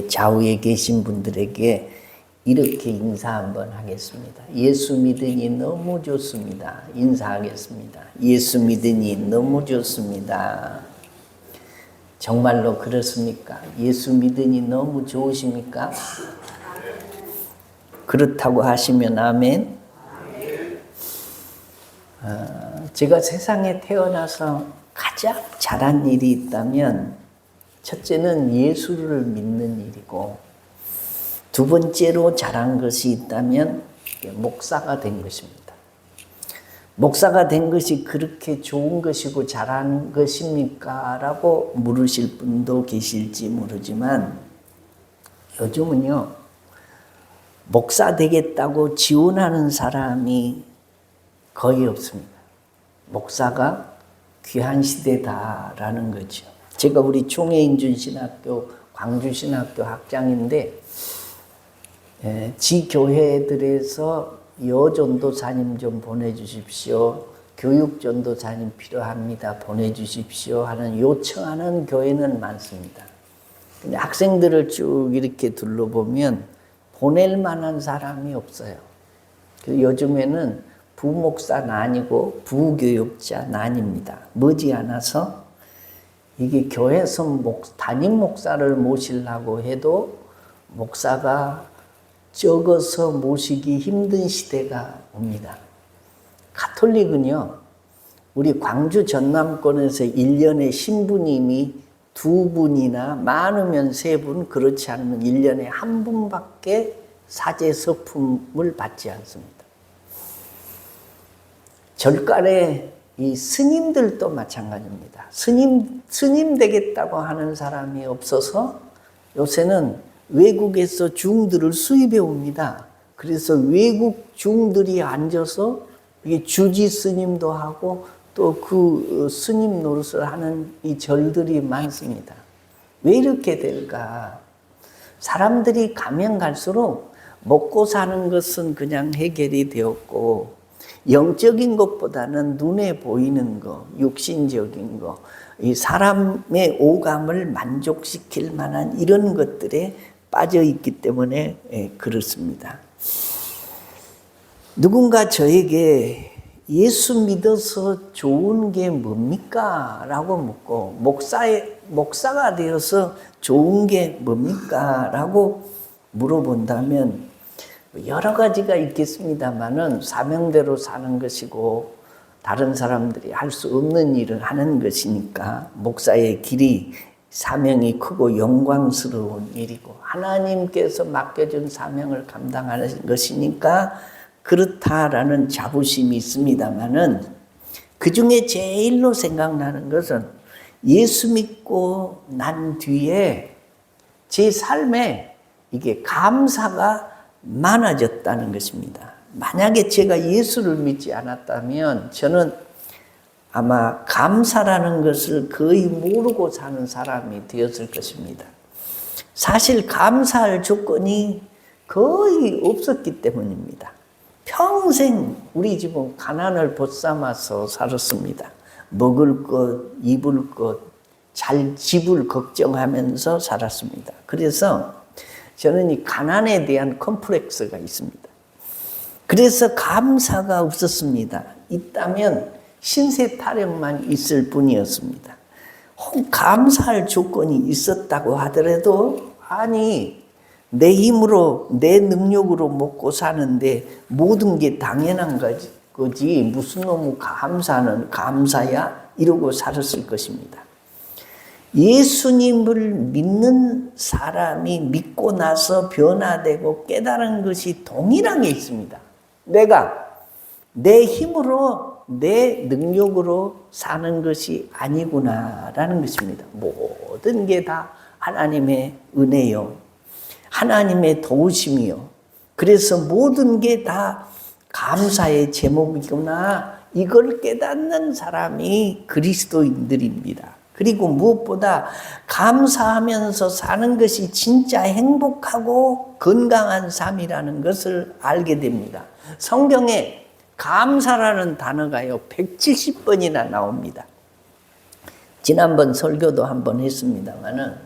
좌우에 계신 분들에게 이렇게 인사 한번 하겠습니다. 예수 믿으니 너무 좋습니다. 인사하겠습니다. 예수 믿으니 너무 좋습니다. 정말로 그렇습니까? 예수 믿으니 너무 좋으십니까? 그렇다고 하시면 아멘. 제가 세상에 태어나서 가장 잘한 일이 있다면 첫째는 예수를 믿는 일이고, 두 번째로 잘한 것이 있다면 목사가 된 것입니다. 목사가 된 것이 그렇게 좋은 것이고 잘한 것입니까? 라고 물으실 분도 계실지 모르지만, 요즘은요, 목사 되겠다고 지원하는 사람이 거의 없습니다. 목사가 귀한 시대다라는 거죠. 제가 우리 총회인준신학교, 광주신학교 학장인데, 지교회들에서 여전도사님 좀 보내주십시오, 교육전도사님 필요합니다, 보내주십시오 하는 요청하는 교회는 많습니다. 근데 학생들을 쭉 이렇게 둘러보면 보낼 만한 사람이 없어요. 요즘에는 부목사 난이고 부교육자 난입니다. 머지않아서 이게 교회에서 담임 목사를 모시려고 해도 목사가 적어서 모시기 힘든 시대가 옵니다. 가톨릭은요, 우리 광주 전남권에서 1년에 신부님이 2분이나 많으면 3분, 그렇지 않으면 1년에 1분밖에 사제 서품을 받지 않습니다. 절간에 이 스님들도 마찬가지입니다. 스님 되겠다고 하는 사람이 없어서 요새는 외국에서 중들을 수입해 옵니다. 그래서 외국 중들이 앉아서 이게 주지 스님도 하고 또 그 스님 노릇을 하는 이 절들이 많습니다. 왜 이렇게 될까? 사람들이 가면 갈수록 먹고 사는 것은 그냥 해결이 되었고, 영적인 것보다는 눈에 보이는 거, 육신적인 거, 이 사람의 오감을 만족시킬 만한 이런 것들에 빠져 있기 때문에 그렇습니다. 누군가 저에게 예수 믿어서 좋은 게 뭡니까? 라고 묻고, 목사가 되어서 좋은 게 뭡니까? 라고 물어본다면 여러 가지가 있겠습니다만은 사명대로 사는 것이고 다른 사람들이 할 수 없는 일을 하는 것이니까 목사의 길이 사명이 크고 영광스러운 일이고 하나님께서 맡겨준 사명을 감당하는 것이니까 그렇다라는 자부심이 있습니다만은, 그 중에 제일로 생각나는 것은 예수 믿고 난 뒤에 제 삶에 이게 감사가 많아졌다는 것입니다. 만약에 제가 예수를 믿지 않았다면 저는 아마 감사라는 것을 거의 모르고 사는 사람이 되었을 것입니다. 사실 감사할 조건이 거의 없었기 때문입니다. 평생 우리 집은 가난을 벗삼아서 살았습니다. 먹을 것, 입을 것, 집을 걱정하면서 살았습니다. 그래서 저는 이 가난에 대한 컴플렉스가 있습니다. 그래서 감사가 없었습니다. 있다면 신세 타령만 있을 뿐이었습니다. 혹 감사할 조건이 있었다고 하더라도, 아니 내 힘으로 내 능력으로 먹고 사는데 모든 게 당연한 거지 무슨 놈의 감사는 감사야? 이러고 살았을 것입니다. 예수님을 믿는 사람이 믿고 나서 변화되고 깨달은 것이 동일하게 있습니다. 내가 내 힘으로 내 능력으로 사는 것이 아니구나라는 것입니다. 모든 게 다 하나님의 은혜요, 하나님의 도우심이요, 그래서 모든 게 다 감사의 제목이구나, 이걸 깨닫는 사람이 그리스도인들입니다. 그리고 무엇보다 감사하면서 사는 것이 진짜 행복하고 건강한 삶이라는 것을 알게 됩니다. 성경에 감사라는 단어가요 170번이나 나옵니다. 지난번 설교도 한번 했습니다마는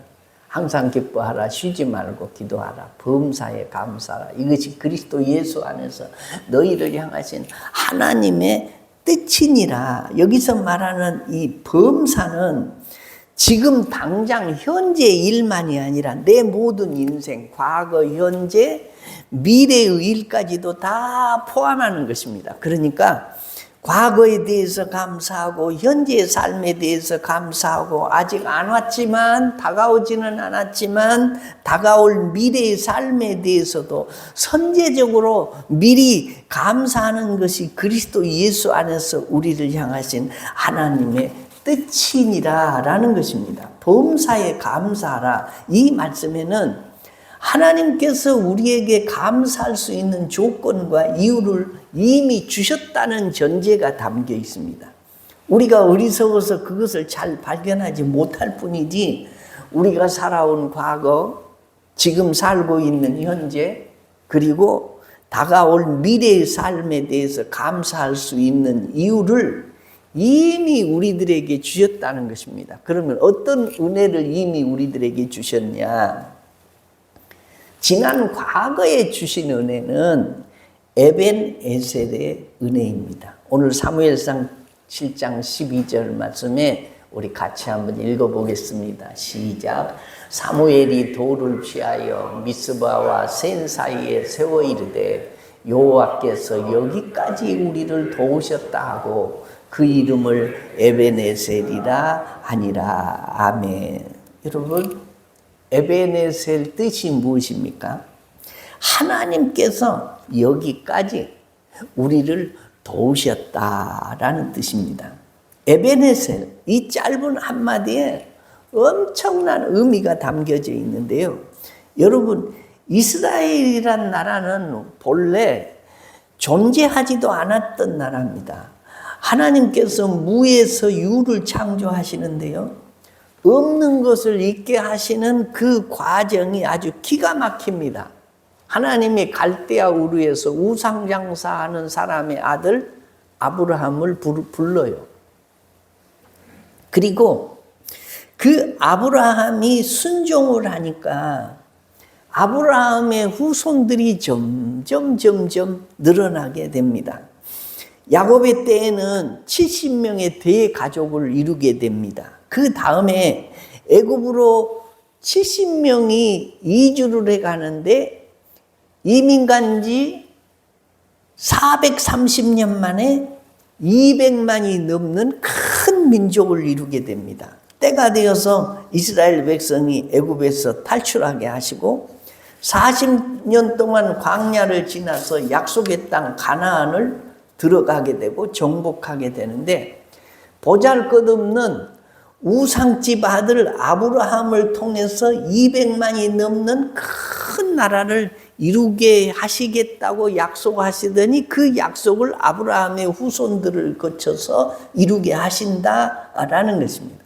항상 기뻐하라. 쉬지 말고 기도하라. 범사에 감사하라. 이것이 그리스도 예수 안에서 너희를 향하신 하나님의 뜻이니라. 여기서 말하는 이 범사는 지금 당장 현재의 일만이 아니라 내 모든 인생, 과거, 현재, 미래의 일까지도 다 포함하는 것입니다. 그러니까 과거에 대해서 감사하고 현재의 삶에 대해서 감사하고 아직 안 왔지만 다가오지는 않았지만 다가올 미래의 삶에 대해서도 선제적으로 미리 감사하는 것이 그리스도 예수 안에서 우리를 향하신 하나님의 뜻이니라라는 것입니다. 범사에 감사하라. 이 말씀에는 하나님께서 우리에게 감사할 수 있는 조건과 이유를 이미 주셨다는 전제가 담겨 있습니다. 우리가 어리석어서 그것을 잘 발견하지 못할 뿐이지 우리가 살아온 과거, 지금 살고 있는 현재, 그리고 다가올 미래의 삶에 대해서 감사할 수 있는 이유를 이미 우리들에게 주셨다는 것입니다. 그러면 어떤 은혜를 이미 우리들에게 주셨냐? 지난 과거에 주신 은혜는 에벤에셀의 은혜입니다. 오늘 사무엘상 7장 12절 말씀에 우리 같이 한번 읽어보겠습니다. 시작. 사무엘이 돌을 취하여 미스바와 센 사이에 세워 이르되 여호와께서 여기까지 우리를 도우셨다 하고 그 이름을 에벤에셀이라 하니라. 아멘. 여러분, 에벤에셀 뜻이 무엇입니까? 하나님께서 여기까지 우리를 도우셨다라는 뜻입니다. 에벤에셀, 이 짧은 한마디에 엄청난 의미가 담겨져 있는데요. 여러분, 이스라엘이란 나라는 본래 존재하지도 않았던 나라입니다. 하나님께서 무에서 유를 창조하시는데요. 없는 것을 있게 하시는 그 과정이 아주 기가 막힙니다. 하나님이 갈대아 우르에서 우상장사하는 사람의 아들 아브라함을 불러요. 그리고 그 아브라함이 순종을 하니까 아브라함의 후손들이 점점 늘어나게 됩니다. 야곱의 때에는 70명의 대가족을 이루게 됩니다. 그 다음에 애굽으로 70명이 이주를 해가는데 이민 간 지 430년 만에 200만이 넘는 큰 민족을 이루게 됩니다. 때가 되어서 이스라엘 백성이 애굽에서 탈출하게 하시고 40년 동안 광야를 지나서 약속의 땅 가나안을 들어가게 되고 정복하게 되는데 보잘것없는 우상집 아들 아브라함을 통해서 200만이 넘는 큰 나라를 이루게 하시겠다고 약속하시더니 그 약속을 아브라함의 후손들을 거쳐서 이루게 하신다라는 것입니다.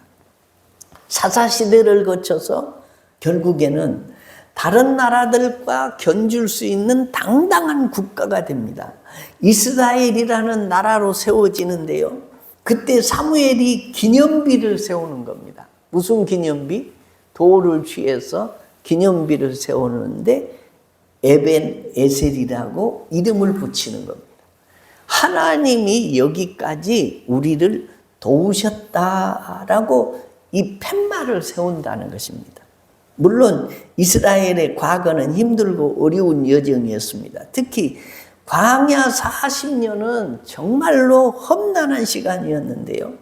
사사시대를 거쳐서 결국에는 다른 나라들과 견줄 수 있는 당당한 국가가 됩니다. 이스라엘이라는 나라로 세워지는데요. 그때 사무엘이 기념비를 세우는 겁니다. 무슨 기념비? 돌을 취해서 기념비를 세우는데 에벤에셀이라고 이름을 붙이는 겁니다. 하나님이 여기까지 우리를 도우셨다라고 이 팻말을 세운다는 것입니다. 물론 이스라엘의 과거는 힘들고 어려운 여정이었습니다. 특히 광야 40년은 정말로 험난한 시간이었는데요.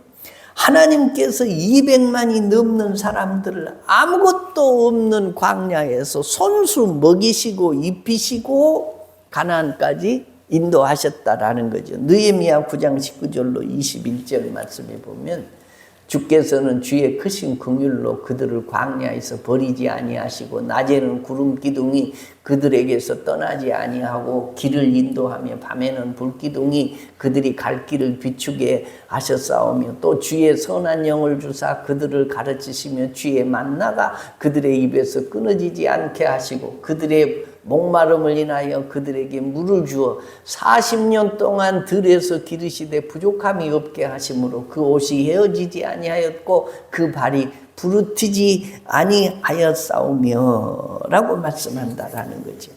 하나님께서 200만이 넘는 사람들을 아무것도 없는 광야에서 손수 먹이시고 입히시고 가나안까지 인도하셨다라는 거죠. 느헤미야 9장 19절로 21절 말씀에 보면 주께서는 주의 크신 긍휼로 그들을 광야에서 버리지 아니하시고 낮에는 구름 기둥이 그들에게서 떠나지 아니하고 길을 인도하며 밤에는 불 기둥이 그들이 갈 길을 비추게 하셨사오며 또 주의 선한 영을 주사 그들을 가르치시며 주의 만나가 그들의 입에서 끊어지지 않게 하시고 그들의 목마름을 인하여 그들에게 물을 주어 40년 동안 들에서 기르시되 부족함이 없게 하심으로 그 옷이 헤어지지 아니하였고 그 발이 부르티지 아니하였사오며 라고 말씀한다라는 거죠.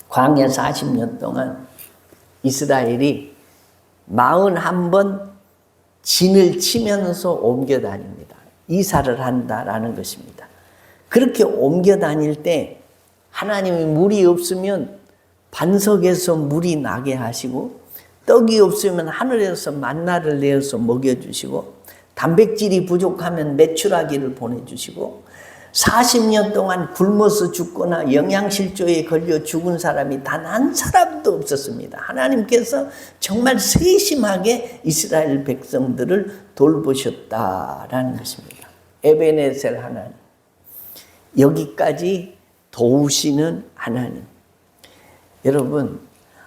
광야 40년 동안 이스라엘이 41번 진을 치면서 옮겨 다닙니다. 이사를 한다라는 것입니다. 그렇게 옮겨 다닐 때 하나님이 물이 없으면 반석에서 물이 나게 하시고, 떡이 없으면 하늘에서 만나를 내어서 먹여주시고, 단백질이 부족하면 메추라기를 보내주시고, 40년 동안 굶어서 죽거나 영양실조에 걸려 죽은 사람이 단 한 사람도 없었습니다. 하나님께서 정말 세심하게 이스라엘 백성들을 돌보셨다라는 것입니다. 에베네셀 하나님, 여기까지 도우시는 하나님. 여러분,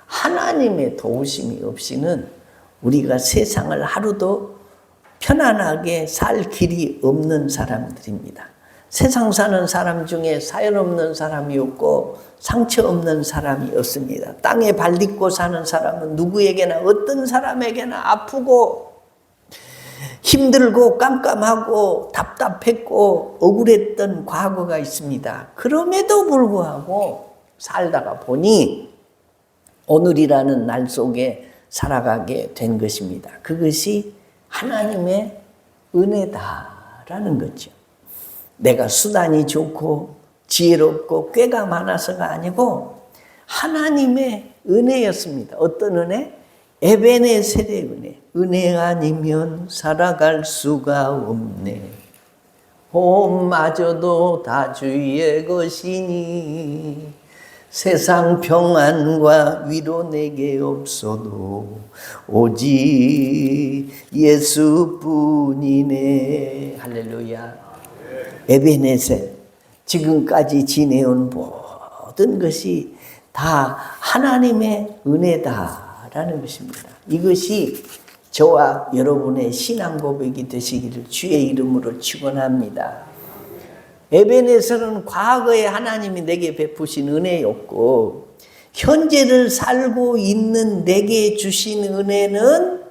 하나님의 도우심이 없이는 우리가 세상을 하루도 편안하게 살 길이 없는 사람들입니다. 세상 사는 사람 중에 사연 없는 사람이 없고 상처 없는 사람이 없습니다. 땅에 발 딛고 사는 사람은 누구에게나, 어떤 사람에게나 아프고 힘들고 깜깜하고 답답했고 억울했던 과거가 있습니다. 그럼에도 불구하고 살다가 보니 오늘이라는 날 속에 살아가게 된 것입니다. 그것이 하나님의 은혜다라는 거죠. 내가 수단이 좋고 지혜롭고 꾀가 많아서가 아니고 하나님의 은혜였습니다. 어떤 은혜? 에베네셀의 은혜. 은혜 아니면 살아갈 수가 없네. 호흡마저도 다 주의 것이니 세상 평안과 위로 내게 없어도 오직 예수뿐이네. 할렐루야. 에베네셀, 지금까지 지내온 모든 것이 다 하나님의 은혜다라는 것입니다. 이것이 저와 여러분의 신앙 고백이 되시기를 주의 이름으로 축원합니다. 에베네셀은 과거에 하나님이 내게 베푸신 은혜였고, 현재를 살고 있는 내게 주신 은혜는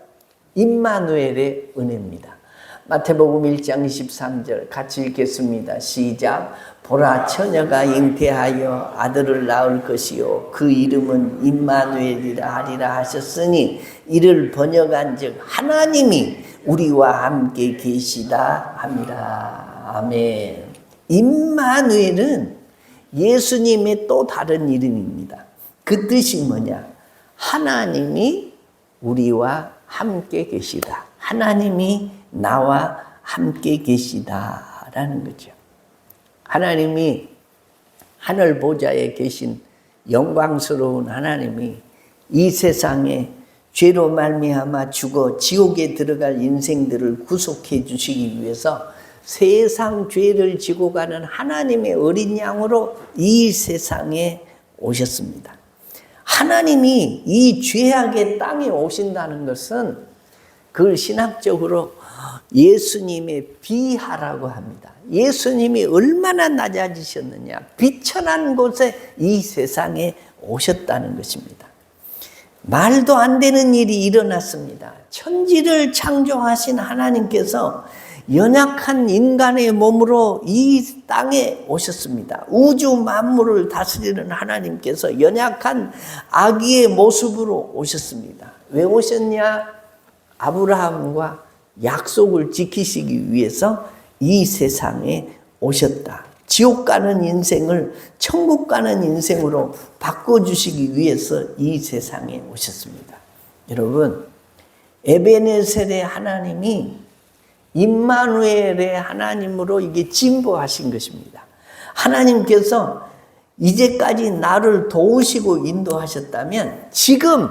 임마누엘의 은혜입니다. 마태복음 1장 23절 같이 읽겠습니다. 시작. 보라, 처녀가 잉태하여 아들을 낳을 것이요 그 이름은 임마누엘이라 하리라 하셨으니, 이를 번역한 즉 하나님이 우리와 함께 계시다 함이라. 아멘. 임마누엘은 예수님의 또 다른 이름입니다. 그 뜻이 뭐냐? 하나님이 우리와 함께 계시다. 하나님이 나와 함께 계시다라는 거죠. 하나님이 하늘 보좌에 계신 영광스러운 하나님이 이 세상에 죄로 말미암아 죽어 지옥에 들어갈 인생들을 구속해 주시기 위해서 세상 죄를 지고 가는 하나님의 어린 양으로 이 세상에 오셨습니다. 하나님이 이 죄악의 땅에 오신다는 것은 그걸 신학적으로 예수님의 비하라고 합니다. 예수님이 얼마나 낮아지셨느냐. 비천한 곳에 이 세상에 오셨다는 것입니다. 말도 안 되는 일이 일어났습니다. 천지를 창조하신 하나님께서 연약한 인간의 몸으로 이 땅에 오셨습니다. 우주 만물을 다스리는 하나님께서 연약한 아기의 모습으로 오셨습니다. 왜 오셨냐? 아브라함과 약속을 지키시기 위해서 이 세상에 오셨다. 지옥 가는 인생을 천국 가는 인생으로 바꿔주시기 위해서 이 세상에 오셨습니다. 여러분, 에베네셀의 하나님이 임마누엘의 하나님으로 이게 진보하신 것입니다. 하나님께서 이제까지 나를 도우시고 인도하셨다면 지금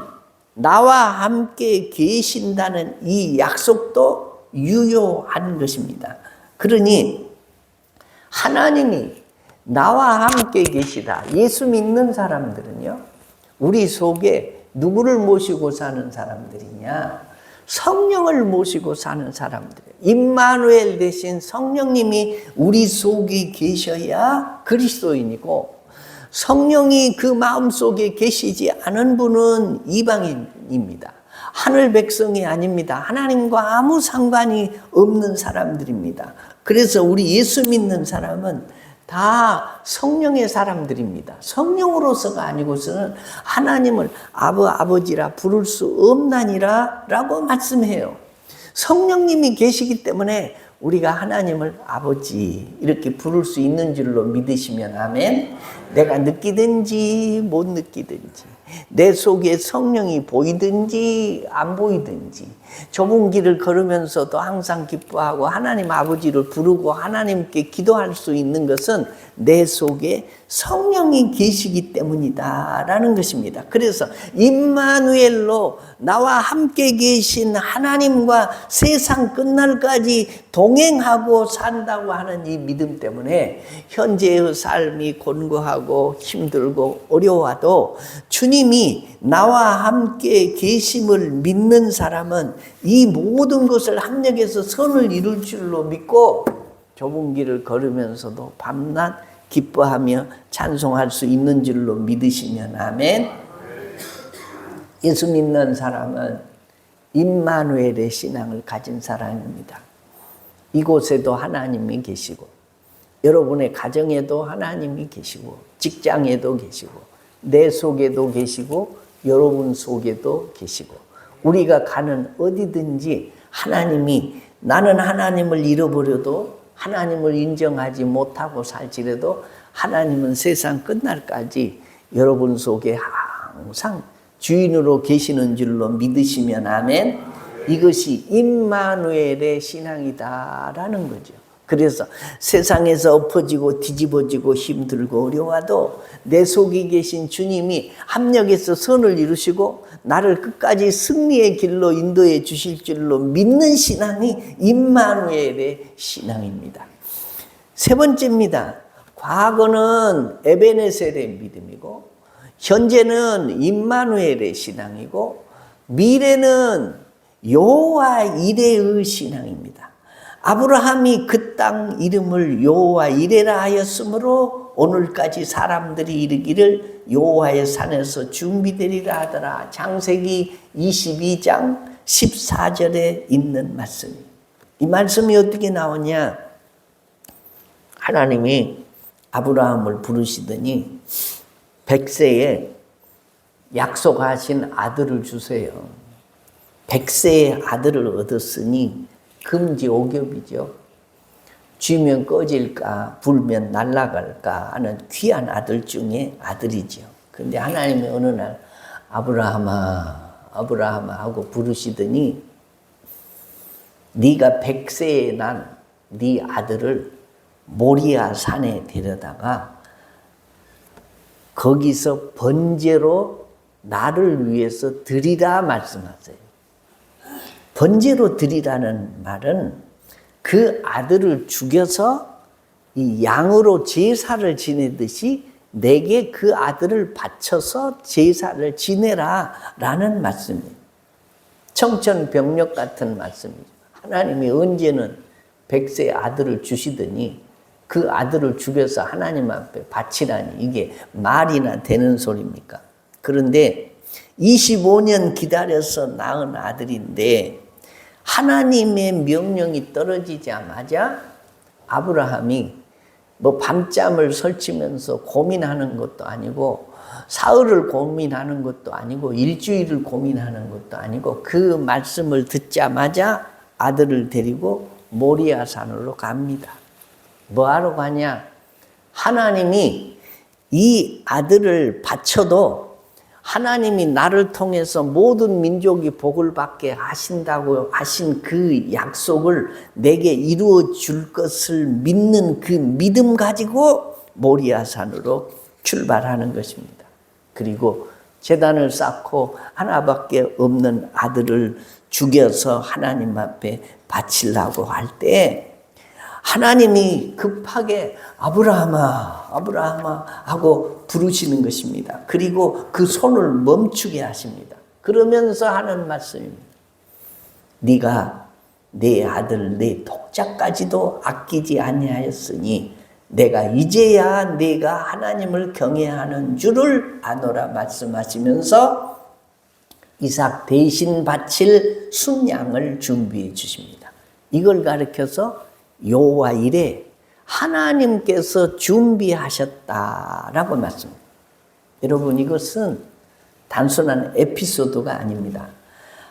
나와 함께 계신다는 이 약속도 유효한 것입니다. 그러니 하나님이 나와 함께 계시다. 예수 믿는 사람들은요, 우리 속에 누구를 모시고 사는 사람들이냐? 성령을 모시고 사는 사람들이에요. 임마누엘 대신 성령님이 우리 속에 계셔야 그리스도인이고, 성령이 그 마음속에 계시지 않은 분은 이방인입니다. 하늘 백성이 아닙니다. 하나님과 아무 상관이 없는 사람들입니다. 그래서 우리 예수 믿는 사람은 다 성령의 사람들입니다. 성령으로서가 아니고서는 하나님을 아버지라 부를 수 없나니라 라고 말씀해요. 성령님이 계시기 때문에 우리가 하나님을 아버지 이렇게 부를 수 있는 줄로 믿으시면 아멘. 내가 느끼든지 못 느끼든지 내 속에 성령이 보이든지 안 보이든지 좁은 길을 걸으면서도 항상 기뻐하고 하나님 아버지를 부르고 하나님께 기도할 수 있는 것은 내 속에 성령이 계시기 때문이다 라는 것입니다. 그래서 임마누엘로 나와 함께 계신 하나님과 세상 끝날까지 동행하고 산다고 하는 이 믿음 때문에 현재의 삶이 곤고하고 힘들고 어려워도 주님이 나와 함께 계심을 믿는 사람은 이 모든 것을 합력해서 선을 이룰 줄로 믿고 좁은 길을 걸으면서도 밤낮 기뻐하며 찬송할 수 있는 줄로 믿으시면 아멘. 예수 믿는 사람은 임마누엘의 신앙을 가진 사람입니다. 이곳에도 하나님이 계시고 여러분의 가정에도 하나님이 계시고 직장에도 계시고 내 속에도 계시고 여러분 속에도 계시고 우리가 가는 어디든지 하나님이 나는 하나님을 잃어버려도 하나님을 인정하지 못하고 살지라도 하나님은 세상 끝날까지 여러분 속에 항상 주인으로 계시는 줄로 믿으시면 아멘. 이것이 임마누엘의 신앙이다라는 거죠. 그래서 세상에서 엎어지고 뒤집어지고 힘들고 어려워도 내 속에 계신 주님이 합력해서 선을 이루시고 나를 끝까지 승리의 길로 인도해 주실 줄로 믿는 신앙이 임마누엘의 신앙입니다. 세 번째입니다. 과거는 에베네셀의 믿음이고 현재는 임마누엘의 신앙이고 미래는 여호와 이레의 신앙입니다. 아브라함이 그 땅 이름을 여호와 이레라 하였으므로 오늘까지 사람들이 이르기를 여호와의 산에서 준비되리라 하더라. 창세기 22장 14절에 있는 말씀입니다. 이 말씀이 어떻게 나오냐? 하나님이 아브라함을 부르시더니 100세에 약속하신 아들을 주세요. 100세의 아들을 얻었으니 금지 오겹이죠. 쥐면 꺼질까 불면 날아갈까 하는 귀한 아들 중에 아들이죠. 근데 하나님이 어느 날 아브라함아 아브라함아 하고 부르시더니 네가 100세에 난 네 아들을 모리아 산에 데려다가 거기서 번제로 나를 위해서 드리라 말씀하세요. 번제로 드리라는 말은 그 아들을 죽여서 이 양으로 제사를 지내듯이 내게 그 아들을 바쳐서 제사를 지내라 라는 말씀이에요. 청천벽력 같은 말씀이죠. 하나님이 언제는 100세의 아들을 주시더니 그 아들을 죽여서 하나님 앞에 바치라니 이게 말이나 되는 소리입니까? 그런데 25년 기다려서 낳은 아들인데 하나님의 명령이 떨어지자마자 아브라함이 뭐 밤잠을 설치면서 고민하는 것도 아니고 사흘을 고민하는 것도 아니고 일주일을 고민하는 것도 아니고 그 말씀을 듣자마자 아들을 데리고 모리아 산으로 갑니다. 뭐하러 가냐? 하나님이 이 아들을 바쳐도 하나님이 나를 통해서 모든 민족이 복을 받게 하신다고 하신 그 약속을 내게 이루어 줄 것을 믿는 그 믿음 가지고 모리아산으로 출발하는 것입니다. 그리고 제단을 쌓고 하나밖에 없는 아들을 죽여서 하나님 앞에 바치려고 할 때 하나님이 급하게 아브라함아 아브라함아 하고 부르시는 것입니다. 그리고 그 손을 멈추게 하십니다. 그러면서 하는 말씀입니다. 네가 내 아들 내 독자까지도 아끼지 아니하였으니 내가 이제야 네가 하나님을 경외하는 줄을 아노라 말씀하시면서 이삭 대신 바칠 순양을 준비해 주십니다. 이걸 가리켜서 여호와 이레 하나님께서 준비하셨다라고 말씀합니다. 여러분, 이것은 단순한 에피소드가 아닙니다.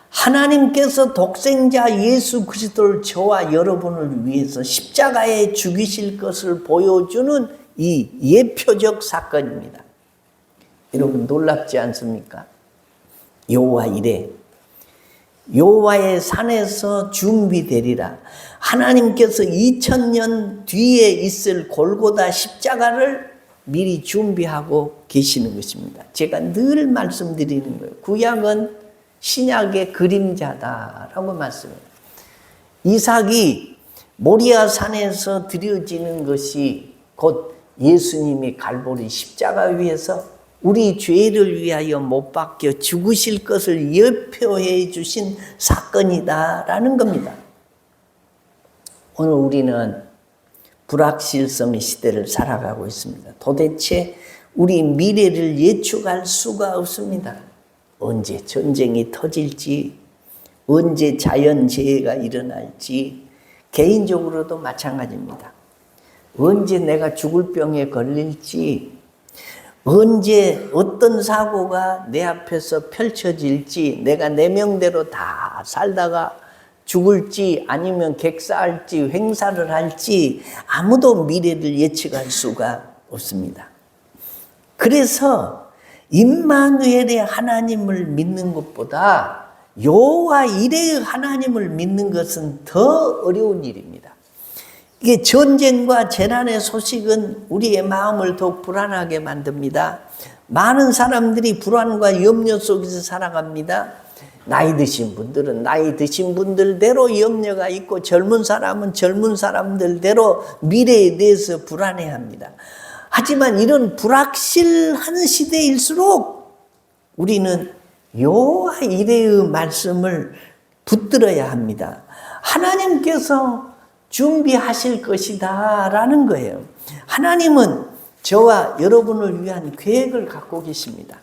하나님께서 독생자 예수 그리스도를 저와 여러분을 위해서 십자가에 죽이실 것을 보여주는 이 예표적 사건입니다. 여러분, 놀랍지 않습니까? 여호와 이레 여호와의 산에서 준비되리라. 하나님께서 2000년 뒤에 있을 골고다 십자가를 미리 준비하고 계시는 것입니다. 제가 늘 말씀드리는 거예요. 구약은 신약의 그림자다라고 말씀해요. 이삭이 모리아 산에서 드려지는 것이 곧 예수님이 갈보리 십자가 위에서 우리 죄를 위하여 못 박혀 죽으실 것을 예표해 주신 사건이다라는 겁니다. 오늘 우리는 불확실성의 시대를 살아가고 있습니다. 도대체 우리 미래를 예측할 수가 없습니다. 언제 전쟁이 터질지, 언제 자연재해가 일어날지, 개인적으로도 마찬가지입니다. 언제 내가 죽을 병에 걸릴지, 언제 어떤 사고가 내 앞에서 펼쳐질지, 내가 내 명대로 다 살다가 죽을지 아니면 객사할지 횡사를 할지 아무도 미래를 예측할 수가 없습니다. 그래서 임마누엘의 하나님을 믿는 것보다 여호와 이레의 하나님을 믿는 것은 더 어려운 일입니다. 이게 전쟁과 재난의 소식은 우리의 마음을 더욱 불안하게 만듭니다. 많은 사람들이 불안과 염려 속에서 살아갑니다. 나이 드신 분들은 나이 드신 분들대로 염려가 있고, 젊은 사람은 젊은 사람들대로 미래에 대해서 불안해합니다. 하지만 이런 불확실한 시대일수록 우리는 여호와 이레의 말씀을 붙들어야 합니다. 하나님께서 준비하실 것이다 라는 거예요. 하나님은 저와 여러분을 위한 계획을 갖고 계십니다.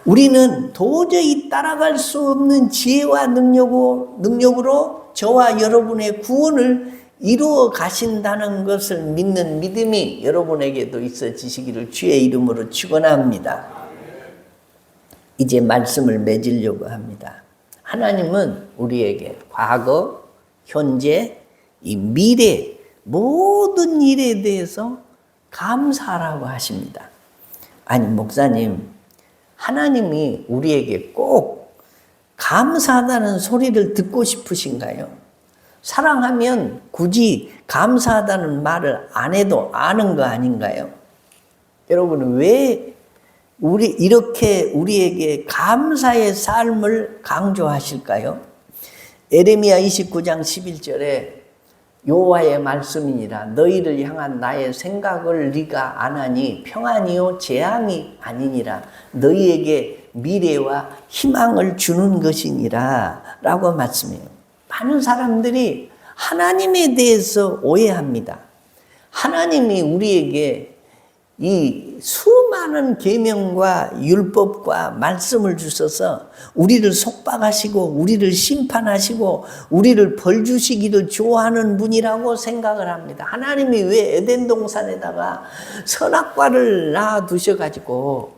우리는 도저히 따라갈 수 없는 지혜와 능력으로 저와 여러분의 구원을 이루어 가신다는 것을 믿는 믿음이 여러분에게도 있어지시기를 주의 이름으로 축원합니다. 이제 말씀을 맺으려고 합니다. 하나님은 우리에게 과거, 현재, 이 미래 모든 일에 대해서 감사하라고 하십니다. 아니, 목사님, 하나님이 우리에게 꼭 감사하다는 소리를 듣고 싶으신가요? 사랑하면 굳이 감사하다는 말을 안 해도 아는 거 아닌가요? 여러분, 왜 이렇게 우리에게 감사의 삶을 강조하실까요? 에레미야 29장 11절에 여호와의 말씀이니라 너희를 향한 나의 생각을 네가 안 하니 평안이요 재앙이 아니니라 너희에게 미래와 희망을 주는 것이니라 라고 말씀해요. 많은 사람들이 하나님에 대해서 오해합니다. 하나님이 우리에게 이 수많은 계명과 율법과 말씀을 주셔서 우리를 속박하시고 우리를 심판하시고 우리를 벌 주시기를 좋아하는 분이라고 생각을 합니다. 하나님이 왜 에덴 동산에다가 선악과를 놔두셔가지고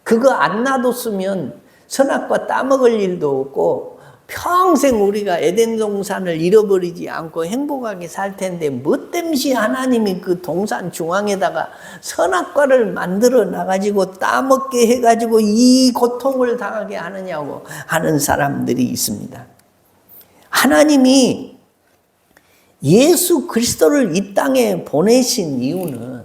그거 안 놔뒀으면 선악과 따먹을 일도 없고 평생 우리가 에덴 동산을 잃어버리지 않고 행복하게 살 텐데 뭐 땜시 하나님이 그 동산 중앙에다가 선악과를 만들어 놔가지고 따먹게 해가지고 이 고통을 당하게 하느냐고 하는 사람들이 있습니다. 하나님이 예수 그리스도를 이 땅에 보내신 이유는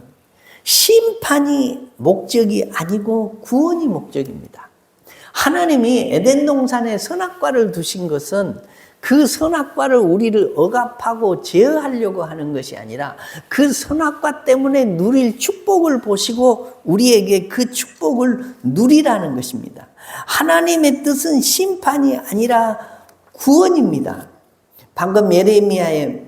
심판이 목적이 아니고 구원이 목적입니다. 하나님이 에덴 동산에 선악과를 두신 것은 그 선악과를 우리를 억압하고 제어하려고 하는 것이 아니라 그 선악과 때문에 누릴 축복을 보시고 우리에게 그 축복을 누리라는 것입니다. 하나님의 뜻은 심판이 아니라 구원입니다. 방금 예레미야의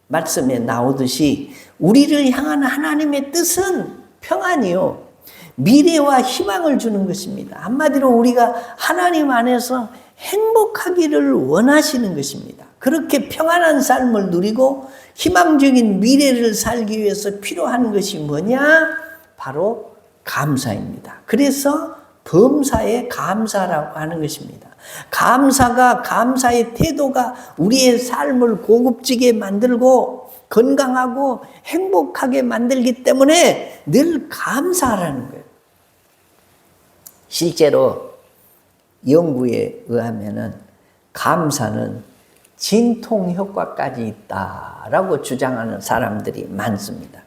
말씀에 나오듯이 우리를 향한 하나님의 뜻은 평안이요 미래와 희망을 주는 것입니다. 한마디로 우리가 하나님 안에서 행복하기를 원하시는 것입니다. 그렇게 평안한 삶을 누리고 희망적인 미래를 살기 위해서 필요한 것이 뭐냐? 바로 감사입니다. 그래서 범사에 감사라고 하는 것입니다. 감사의 태도가 우리의 삶을 고급지게 만들고 건강하고 행복하게 만들기 때문에 늘 감사하라는 거예요. 실제로 연구에 의하면은 감사는 진통 효과까지 있다라고 주장하는 사람들이 많습니다.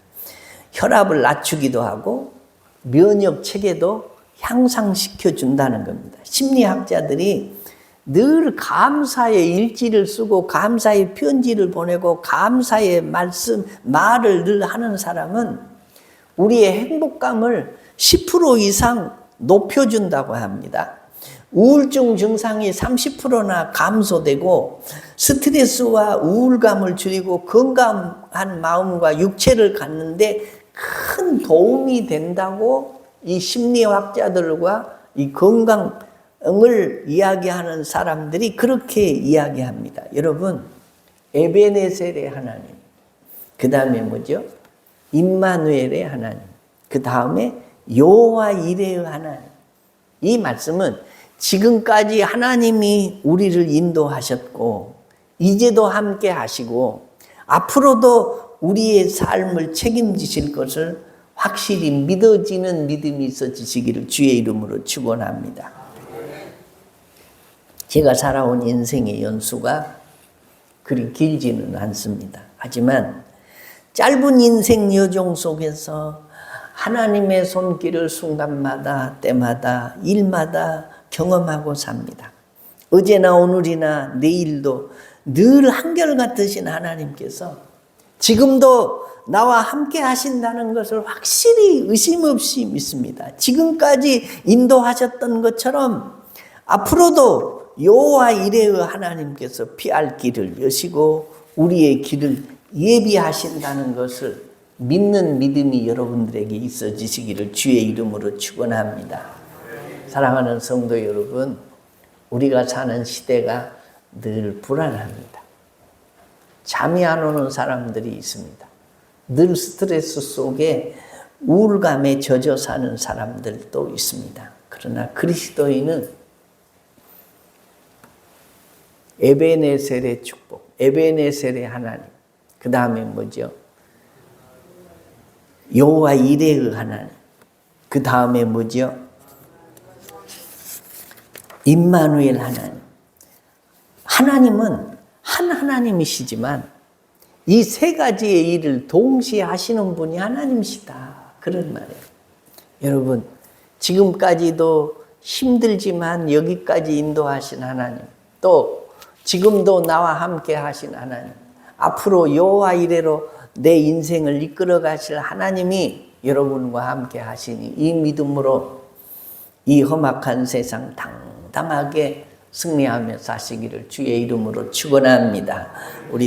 혈압을 낮추기도 하고 면역 체계도 향상시켜 준다는 겁니다. 심리학자들이 늘 감사의 일지를 쓰고 감사의 편지를 보내고 감사의 말을 늘 하는 사람은 우리의 행복감을 10% 이상 높여준다고 합니다. 우울증 증상이 30%나 감소되고 스트레스와 우울감을 줄이고 건강한 마음과 육체를 갖는데 큰 도움이 된다고 이 심리학자들과 이 건강을 이야기하는 사람들이 그렇게 이야기합니다. 여러분, 에베네셀의 하나님, 그 다음에 뭐죠? 임마누엘의 하나님, 그 다음에 여호와 이레의 하나님. 이 말씀은 지금까지 하나님이 우리를 인도하셨고 이제도 함께 하시고 앞으로도 우리의 삶을 책임지실 것을 확실히 믿어지는 믿음이 있어지시기를 주의 이름으로 축원합니다. 제가 살아온 인생의 연수가 그리 길지는 않습니다. 하지만 짧은 인생 여정 속에서 하나님의 손길을 순간마다 때마다 일마다 경험하고 삽니다. 어제나 오늘이나 내일도 늘 한결같으신 하나님께서 지금도 나와 함께 하신다는 것을 확실히 의심 없이 믿습니다. 지금까지 인도하셨던 것처럼 앞으로도 여호와 이레의 하나님께서 피할 길을 여시고 우리의 길을 예비하신다는 것을 믿는 믿음이 여러분들에게 있어지시기를 주의 이름으로 축원합니다. 사랑하는 성도 여러분, 우리가 사는 시대가 늘 불안합니다. 잠이 안 오는 사람들이 있습니다. 늘 스트레스 속에 우울감에 젖어 사는 사람들도 있습니다. 그러나 그리스도인은 에베네셀의 축복, 에베네셀의 하나님, 그 다음에 뭐죠? 여호와 이레의 하나님, 그 다음에 뭐죠? 임마누엘 하나님. 하나님은 한 하나님이시지만 이 세 가지의 일을 동시에 하시는 분이 하나님이시다. 그런 말이에요. 여러분, 지금까지도 힘들지만 여기까지 인도하신 하나님, 또 지금도 나와 함께 하신 하나님, 앞으로 여호와 이레로 내 인생을 이끌어 가실 하나님이 여러분과 함께 하시니 이 믿음으로 이 험악한 세상 당당하게 승리하며 사시기를 주의 이름으로 축원합니다. 우리